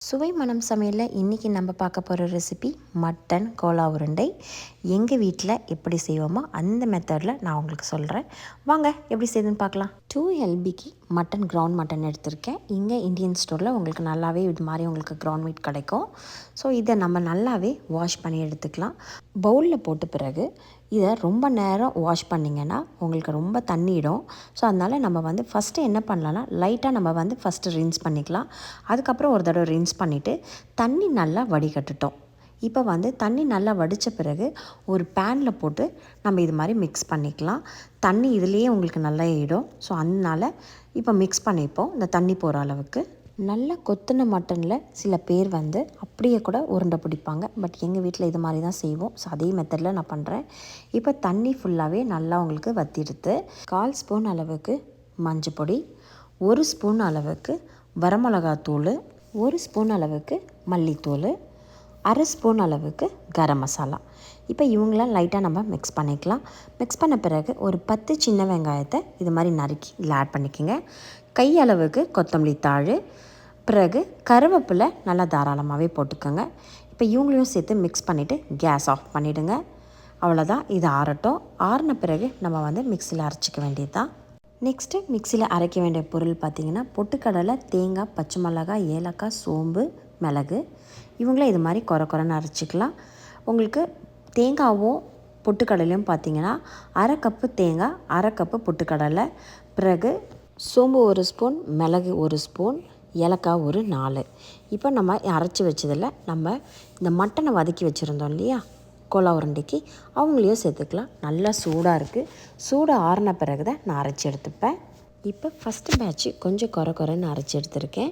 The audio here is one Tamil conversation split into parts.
சுவை மனம் சமையலில் இன்றைக்கி நம்ம பார்க்க போகிற ரெசிபி மட்டன் கோலா உருண்டை. எங்கள் வீட்டில் எப்படி செய்வோமோ அந்த மெத்தடில் நான் உங்களுக்கு சொல்கிறேன். வாங்க எப்படி செய்யுதுன்னு பார்க்கலாம். 2 LBக்கு மட்டன் கிரவுண்ட் மட்டன் எடுத்திருக்கேன். இங்கே இந்தியன் ஸ்டோரில் உங்களுக்கு நல்லாவே இது மாதிரி உங்களுக்கு கிரவுண்ட் மீட் கிடைக்கும். ஸோ இதை நம்ம நல்லாவே வாஷ் பண்ணி எடுத்துக்கலாம். பவுலில் போட்ட பிறகு இதை ரொம்ப நேரம் வாஷ் பண்ணிங்கன்னா உங்களுக்கு ரொம்ப தண்ணிடும். ஸோ அதனால் நம்ம ஃபஸ்ட்டு என்ன பண்ணலான்னா லைட்டாக நம்ம ஃபஸ்ட்டு ரின்ஸ் பண்ணிக்கலாம். அதுக்கப்புறம் ஒரு தடவை ரின்ஸ் பண்ணிவிட்டு தண்ணி நல்லா வடிகட்டுட்டோம். இப்போ தண்ணி நல்லா வடித்த பிறகு ஒரு பேனில் போட்டு நம்ம இது மாதிரி மிக்ஸ் பண்ணிக்கலாம். தண்ணி இதுலேயே உங்களுக்கு நல்லா இடும். ஸோ அதனால் இப்போ மிக்ஸ் பண்ணிப்போம் இந்த தண்ணி போகிற அளவுக்கு. நல்லா கொத்தின மட்டனில் சில பேர் அப்படியே கூட உருண்டை பிடிப்பாங்க. பட் எங்கள் வீட்டில் இது மாதிரி தான் செய்வோம். ஸோ அதே மெத்தடில் நான் பண்ணுறேன். இப்போ தண்ணி ஃபுல்லாகவே நல்லா உங்களுக்கு வற்றிடுது. 1/4 ஸ்பூன் அளவுக்கு மஞ்சள் பொடி, 1 ஸ்பூன் அளவுக்கு வரமிளகாத்தூள், 1 ஸ்பூன் அளவுக்கு மல்லித்தூள், 1/2 ஸ்பூன் அளவுக்கு கரம் மசாலா. இப்போ இவங்களாம் லைட்டாக நம்ம மிக்ஸ் பண்ணிக்கலாம். மிக்ஸ் பண்ண பிறகு ஒரு 10 சின்ன வெங்காயத்தை இது மாதிரி நறுக்கி இதில் ஆட் பண்ணிக்கோங்க. கை அளவுக்கு கொத்தமல்லி தாள், பிறகு கருவேப்பிலை நல்லா தாராளமாகவே போட்டுக்கோங்க. இப்போ இவங்களையும் சேர்த்து மிக்ஸ் பண்ணிவிட்டு கேஸ் ஆஃப் பண்ணிவிடுங்க. அவ்வளோதான். இது ஆறட்டும். ஆறின பிறகு நம்ம மிக்சியில் அரைச்சிக்க வேண்டியது தான். நெக்ஸ்ட்டு மிக்சியில் அரைக்க வேண்டிய பொருள் பார்த்திங்கன்னா பொட்டுக்கடலை, தேங்காய், பச்சை மிளகாய், ஏலக்காய், சோம்பு, மிளகு. இவங்களும் இது மாதிரி குறைன்னு அரைச்சிக்கலாம். உங்களுக்கு தேங்காவும் பொட்டுக்கடலையும் பார்த்திங்கன்னா 1/2 கப்பு தேங்காய், 1/2 கப்பு பொட்டுக்கடலை, பிறகு சோம்பு 1 ஸ்பூன், மிளகு 1 ஸ்பூன், ஏலக்காய் ஒரு 4. இப்போ நம்ம அரைச்சி வச்சதில் நம்ம இந்த மட்டனை வதக்கி வச்சுருந்தோம் இல்லையா கோலா உருண்டைக்கு, அவங்களையும் சேர்த்துக்கலாம். நல்லா சூடாக இருக்குது. சூடு ஆறின பிறகு தான் நான் அரைச்சி எடுத்துப்பேன். இப்போ ஃபஸ்ட்டு பேட்ச்சு கொஞ்சம் குறைன்னு அரைச்சி எடுத்துருக்கேன்.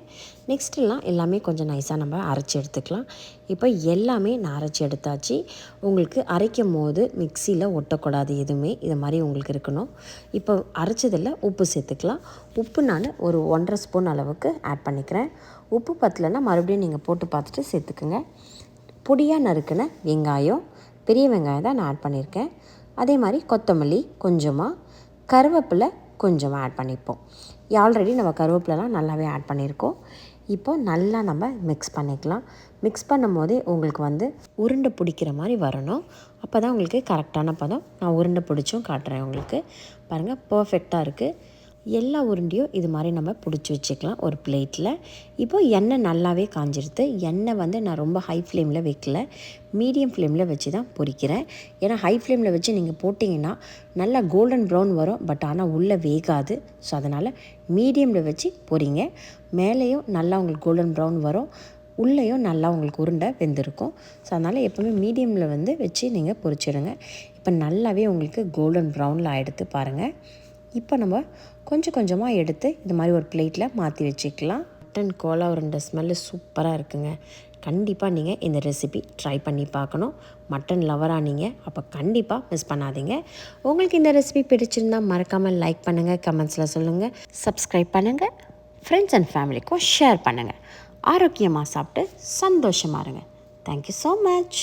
நெக்ஸ்ட்டுலாம் எல்லாமே கொஞ்சம் நைஸாக நம்ம அரைச்சி எடுத்துக்கலாம். இப்போ எல்லாமே நான் அரைச்சி எடுத்தாச்சு. உங்களுக்கு அரைக்கும் போது மிக்சியில் ஒட்டக்கூடாது எதுவுமே, இது மாதிரி உங்களுக்கு இருக்கணும். இப்போ அரைச்சதில் உப்பு சேர்த்துக்கலாம். உப்பு நான் ஒரு 1/2 ஸ்பூன் அளவுக்கு ஆட் பண்ணிக்கிறேன். உப்பு பத்தலைன்னா மறுபடியும் நீங்கள் போட்டு பார்த்துட்டு சேர்த்துக்குங்க. பொடியாக நறுக்கின வெங்காயம், பெரிய வெங்காயம் தான் நான் ஆட் பண்ணியிருக்கேன். அதே மாதிரி கொத்தமல்லி கொஞ்சமாக, கருவேப்பிலை கொஞ்சமாக ஆட் பண்ணிப்போம். ஆல்ரெடி நம்ம கருவேப்பிலலாம் நல்லாவே ஆட் பண்ணியிருக்கோம். இப்போ நல்லா நம்ம மிக்ஸ் பண்ணிக்கலாம். மிக்ஸ் பண்ணும் போதே உங்களுக்கு உருண்டை பிடிக்கிற மாதிரி வரணும். அப்போ தான் உங்களுக்கு கரெக்டான பதம். நான் உருண்டை பிடிச்சும் காட்டுறேன் உங்களுக்கு. பாருங்கள், பர்ஃபெக்டாக இருக்குது. எல்லா உருண்டையும் இது மாதிரி நம்ம பிடிச்சி வச்சுக்கலாம் ஒரு பிளேட்டில். இப்போ எண்ணெய் நல்லாவே காஞ்சிருது. எண்ணெய் நான் ரொம்ப ஹை ஃப்ளேமில் வைக்கல, மீடியம் ஃப்ளேமில் வச்சு தான் பொரிக்கிறேன். ஏன்னா ஹை ஃப்ளேமில் வச்சு நீங்கள் போட்டிங்கன்னா நல்லா கோல்டன் ப்ரௌன் வரும், பட் ஆனால் உள்ளே வேகாது. ஸோ அதனால் மீடியமில் வச்சு பொரிங்க. மேலேயும் நல்லா உங்களுக்கு கோல்டன் ப்ரௌன் வரும், உள்ளேயும் நல்லா உங்களுக்கு உருண்டை வெந்திருக்கும். ஸோ அதனால் எப்போவுமே மீடியமில் வச்சு நீங்கள் பொரிச்சிடுங்க. இப்போ நல்லாவே உங்களுக்கு கோல்டன் ப்ரௌனில் ஆகிடுத்து பாருங்கள். இப்போ நம்ம கொஞ்சமாக எடுத்து இது மாதிரி ஒரு பிளேட்டில் மாற்றி வச்சுக்கலாம். மட்டன் கோலா உருண்டை ஸ்மெல்லு சூப்பராக இருக்குங்க. கண்டிப்பாக நீங்கள் இந்த ரெசிபி ட்ரை பண்ணி பார்க்கணும். மட்டன் லவராக நீங்கள் அப்போ கண்டிப்பாக மிஸ் பண்ணாதீங்க. உங்களுக்கு இந்த ரெசிபி பிடிச்சிருந்தால் மறக்காமல் லைக் பண்ணுங்கள், கமெண்ட்ஸில் சொல்லுங்கள், சப்ஸ்கிரைப் பண்ணுங்கள், ஃப்ரெண்ட்ஸ் அண்ட் ஃபேமிலிக்கும் ஷேர் பண்ணுங்கள். ஆரோக்கியமாக சாப்பிட்டு சந்தோஷமாக இருங்க. Thank you so much.